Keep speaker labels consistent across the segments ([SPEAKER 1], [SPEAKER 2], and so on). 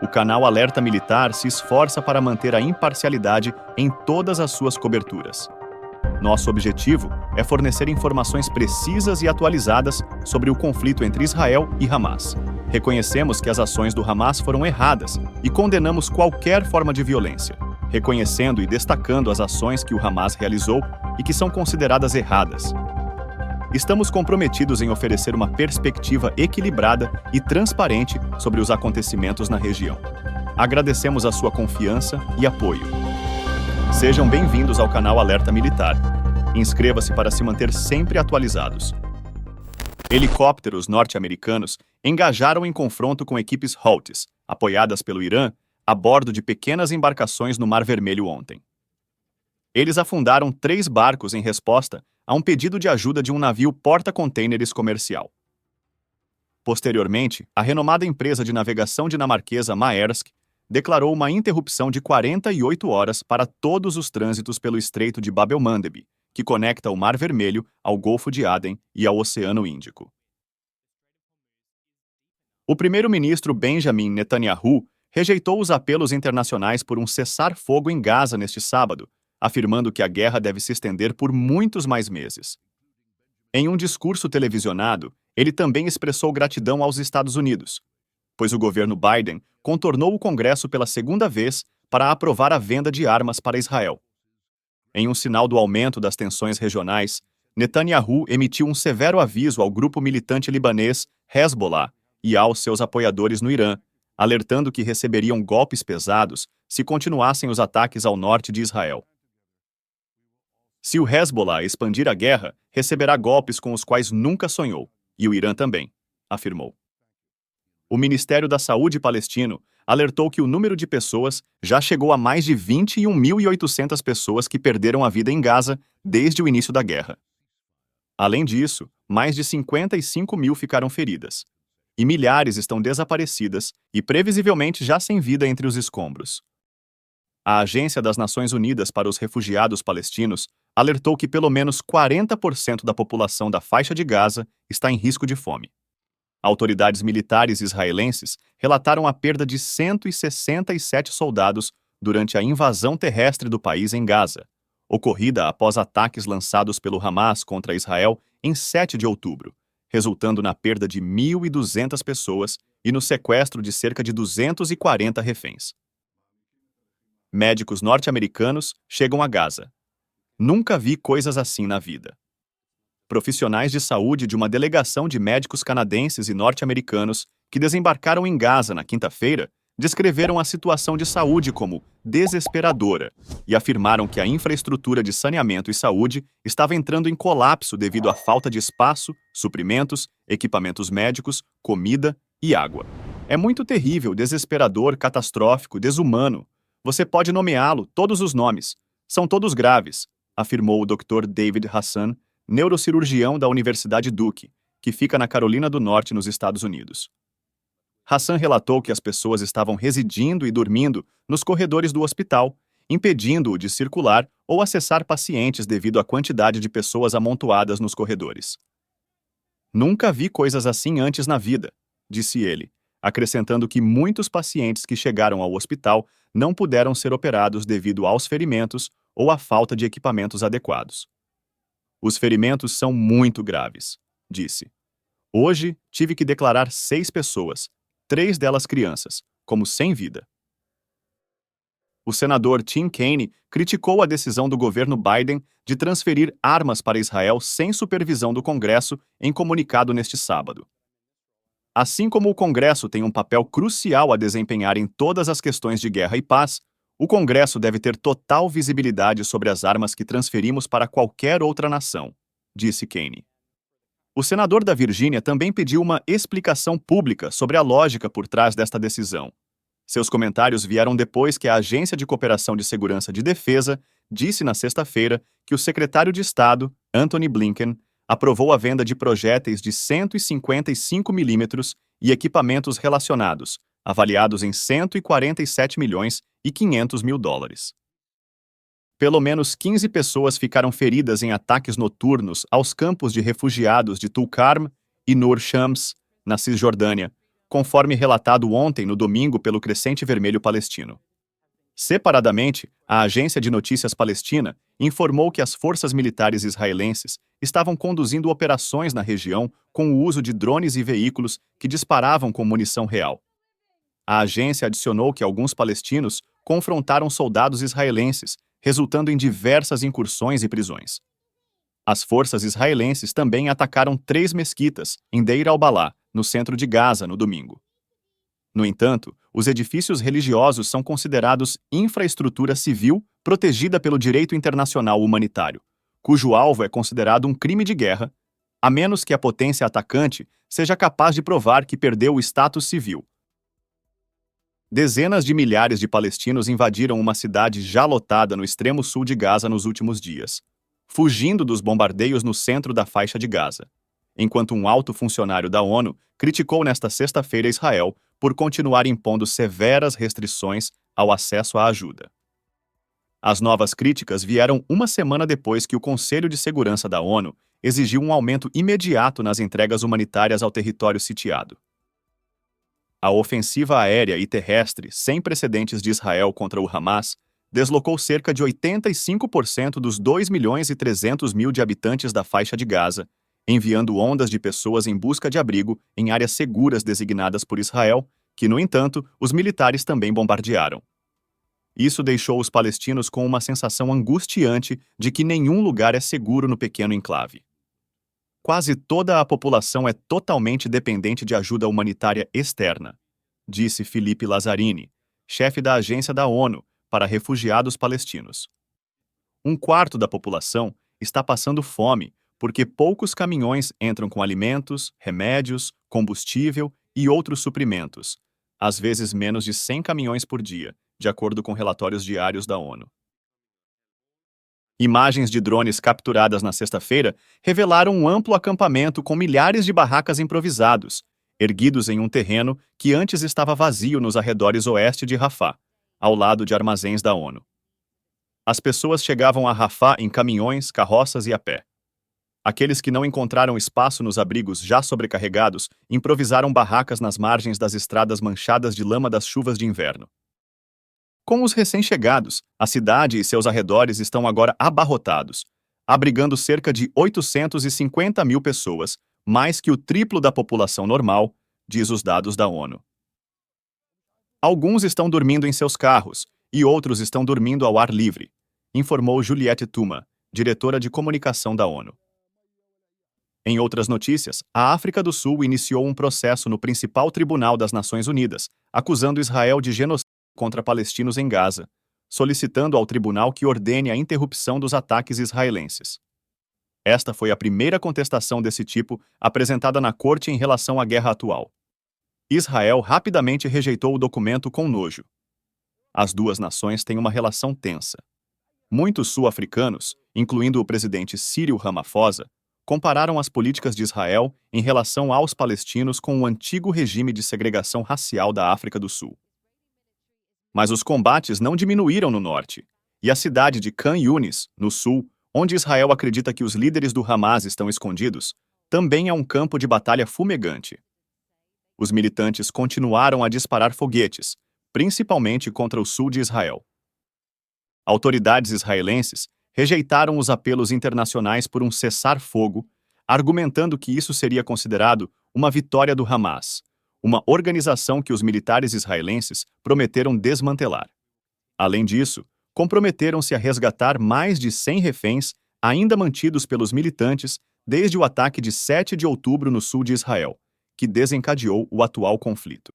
[SPEAKER 1] O canal Alerta Militar se esforça para manter a imparcialidade em todas as suas coberturas. Nosso objetivo é fornecer informações precisas e atualizadas sobre o conflito entre Israel e Hamas. Reconhecemos que as ações do Hamas foram erradas e condenamos qualquer forma de violência, reconhecendo e destacando as ações que o Hamas realizou e que são consideradas erradas. Estamos comprometidos em oferecer uma perspectiva equilibrada e transparente sobre os acontecimentos na região. Agradecemos a sua confiança e apoio. Sejam bem-vindos ao canal Alerta Militar. Inscreva-se para se manter sempre atualizados. Helicópteros norte-americanos engajaram em confronto com equipes Houthis, apoiadas pelo Irã, a bordo de pequenas embarcações no Mar Vermelho ontem. Eles afundaram 3 barcos em resposta a um pedido de ajuda de um navio porta-contêineres comercial. Posteriormente, a renomada empresa de navegação dinamarquesa Maersk declarou uma interrupção de 48 horas para todos os trânsitos pelo Estreito de Bab el-Mandeb, que conecta o Mar Vermelho ao Golfo de Aden e ao Oceano Índico. O primeiro-ministro Benjamin Netanyahu rejeitou os apelos internacionais por um cessar-fogo em Gaza neste sábado, afirmando que a guerra deve se estender por muitos mais meses. Em um discurso televisionado, ele também expressou gratidão aos Estados Unidos, pois o governo Biden contornou o Congresso pela segunda vez para aprovar a venda de armas para Israel. Em um sinal do aumento das tensões regionais, Netanyahu emitiu um severo aviso ao grupo militante libanês Hezbollah e aos seus apoiadores no Irã, alertando que receberiam golpes pesados se continuassem os ataques ao norte de Israel. Se o Hezbollah expandir a guerra, receberá golpes com os quais nunca sonhou, e o Irã também, afirmou. O Ministério da Saúde palestino alertou que o número de pessoas já chegou a mais de 21.800 pessoas que perderam a vida em Gaza desde o início da guerra. Além disso, mais de 55 mil ficaram feridas, e milhares estão desaparecidas e previsivelmente já sem vida entre os escombros. A Agência das Nações Unidas para os Refugiados Palestinos alertou que pelo menos 40% da população da faixa de Gaza está em risco de fome. Autoridades militares israelenses relataram a perda de 167 soldados durante a invasão terrestre do país em Gaza, ocorrida após ataques lançados pelo Hamas contra Israel em 7 de outubro, resultando na perda de 1.200 pessoas e no sequestro de cerca de 240 reféns. Médicos norte-americanos chegam a Gaza. Nunca vi coisas assim na vida. Profissionais de saúde de uma delegação de médicos canadenses e norte-americanos que desembarcaram em Gaza na quinta-feira descreveram a situação de saúde como desesperadora e afirmaram que a infraestrutura de saneamento e saúde estava entrando em colapso devido à falta de espaço, suprimentos, equipamentos médicos, comida e água. É muito terrível, desesperador, catastrófico, desumano. Você pode nomeá-lo, todos os nomes. São todos graves, afirmou o Dr. David Hassan, neurocirurgião da Universidade Duke, que fica na Carolina do Norte, nos Estados Unidos. Hassan relatou que as pessoas estavam residindo e dormindo nos corredores do hospital, impedindo-o de circular ou acessar pacientes devido à quantidade de pessoas amontoadas nos corredores. Nunca vi coisas assim antes na vida, disse ele, acrescentando que muitos pacientes que chegaram ao hospital não puderam ser operados devido aos ferimentos ou à falta de equipamentos adequados. Os ferimentos são muito graves, disse. Hoje, tive que declarar 6 pessoas, 3 delas crianças, como sem vida. O senador Tim Kaine criticou a decisão do governo Biden de transferir armas para Israel sem supervisão do Congresso em comunicado neste sábado. Assim como o Congresso tem um papel crucial a desempenhar em todas as questões de guerra e paz, o Congresso deve ter total visibilidade sobre as armas que transferimos para qualquer outra nação, disse Kaine. O senador da Virgínia também pediu uma explicação pública sobre a lógica por trás desta decisão. Seus comentários vieram depois que a Agência de Cooperação de Segurança de Defesa disse na sexta-feira que o secretário de Estado, Antony Blinken, aprovou a venda de projéteis de 155 milímetros e equipamentos relacionados, avaliados em 147 milhões e 500 mil dólares. Pelo menos 15 pessoas ficaram feridas em ataques noturnos aos campos de refugiados de Tulkarm e Nur Shams, na Cisjordânia, conforme relatado ontem no domingo pelo Crescente Vermelho Palestino. Separadamente, a agência de notícias palestina informou que as forças militares israelenses estavam conduzindo operações na região com o uso de drones e veículos que disparavam com munição real. A agência adicionou que alguns palestinos confrontaram soldados israelenses, resultando em diversas incursões e prisões. As forças israelenses também atacaram 3 mesquitas em Deir al-Balá, no centro de Gaza, no domingo. No entanto, os edifícios religiosos são considerados infraestrutura civil protegida pelo direito internacional humanitário, cujo alvo é considerado um crime de guerra, a menos que a potência atacante seja capaz de provar que perdeu o status civil. Dezenas de milhares de palestinos invadiram uma cidade já lotada no extremo sul de Gaza nos últimos dias, fugindo dos bombardeios no centro da faixa de Gaza, enquanto um alto funcionário da ONU criticou nesta sexta-feira Israel por continuar impondo severas restrições ao acesso à ajuda. As novas críticas vieram uma semana depois que o Conselho de Segurança da ONU exigiu um aumento imediato nas entregas humanitárias ao território sitiado. A ofensiva aérea e terrestre sem precedentes de Israel contra o Hamas deslocou cerca de 85% dos 2.300.000 de habitantes da faixa de Gaza, enviando ondas de pessoas em busca de abrigo em áreas seguras designadas por Israel, que, no entanto, os militares também bombardearam. Isso deixou os palestinos com uma sensação angustiante de que nenhum lugar é seguro no pequeno enclave. Quase toda a população é totalmente dependente de ajuda humanitária externa, disse Filipe Lazzarini, chefe da Agência da ONU para Refugiados Palestinos. Um quarto da população está passando fome porque poucos caminhões entram com alimentos, remédios, combustível e outros suprimentos, às vezes menos de 100 caminhões por dia, de acordo com relatórios diários da ONU. Imagens de drones capturadas na sexta-feira revelaram um amplo acampamento com milhares de barracas improvisados, erguidos em um terreno que antes estava vazio nos arredores oeste de Rafah, ao lado de armazéns da ONU. As pessoas chegavam a Rafah em caminhões, carroças e a pé. Aqueles que não encontraram espaço nos abrigos já sobrecarregados improvisaram barracas nas margens das estradas manchadas de lama das chuvas de inverno. Com os recém-chegados, a cidade e seus arredores estão agora abarrotados, abrigando cerca de 850.000 pessoas, mais que o triplo da população normal, diz os dados da ONU. Alguns estão dormindo em seus carros e outros estão dormindo ao ar livre, informou Juliette Tuma, diretora de comunicação da ONU. Em outras notícias, a África do Sul iniciou um processo no principal tribunal das Nações Unidas, acusando Israel de genocídio contra palestinos em Gaza, solicitando ao tribunal que ordene a interrupção dos ataques israelenses. Esta foi a primeira contestação desse tipo apresentada na corte em relação à guerra atual. Israel rapidamente rejeitou o documento com nojo. As duas nações têm uma relação tensa. Muitos sul-africanos, incluindo o presidente Cyril Ramaphosa, compararam as políticas de Israel em relação aos palestinos com o antigo regime de segregação racial da África do Sul. Mas os combates não diminuíram no norte, e a cidade de Khan Yunis, no sul, onde Israel acredita que os líderes do Hamas estão escondidos, também é um campo de batalha fumegante. Os militantes continuaram a disparar foguetes, principalmente contra o sul de Israel. Autoridades israelenses rejeitaram os apelos internacionais por um cessar-fogo, argumentando que isso seria considerado uma vitória do Hamas, uma organização que os militares israelenses prometeram desmantelar. Além disso, comprometeram-se a resgatar mais de 100 reféns ainda mantidos pelos militantes desde o ataque de 7 de outubro no sul de Israel, que desencadeou o atual conflito.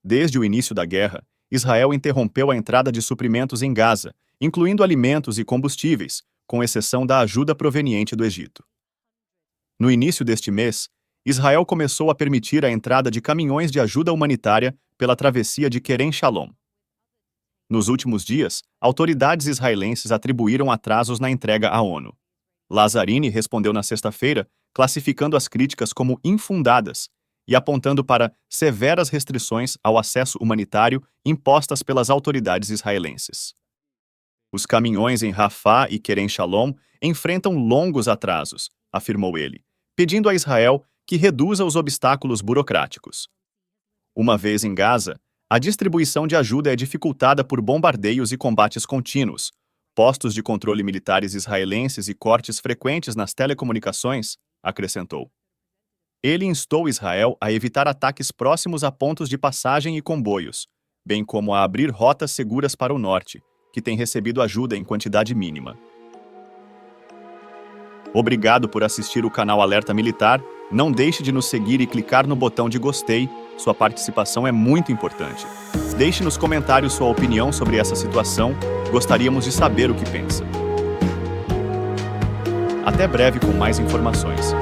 [SPEAKER 1] Desde o início da guerra, Israel interrompeu a entrada de suprimentos em Gaza, incluindo alimentos e combustíveis, com exceção da ajuda proveniente do Egito. No início deste mês, Israel começou a permitir a entrada de caminhões de ajuda humanitária pela travessia de Kerem Shalom. Nos últimos dias, autoridades israelenses atribuíram atrasos na entrega à ONU. Lazzarini respondeu na sexta-feira, classificando as críticas como infundadas e apontando para severas restrições ao acesso humanitário impostas pelas autoridades israelenses. Os caminhões em Rafah e Kerem Shalom enfrentam longos atrasos, afirmou ele, pedindo a Israel que reduza os obstáculos burocráticos. Uma vez em Gaza, a distribuição de ajuda é dificultada por bombardeios e combates contínuos, postos de controle militares israelenses e cortes frequentes nas telecomunicações, acrescentou. Ele instou Israel a evitar ataques próximos a pontos de passagem e comboios, bem como a abrir rotas seguras para o norte, que tem recebido ajuda em quantidade mínima. Obrigado por assistir o canal Alerta Militar. Não deixe de nos seguir e clicar no botão de gostei. Sua participação é muito importante. Deixe nos comentários sua opinião sobre essa situação. Gostaríamos de saber o que pensa. Até breve com mais informações.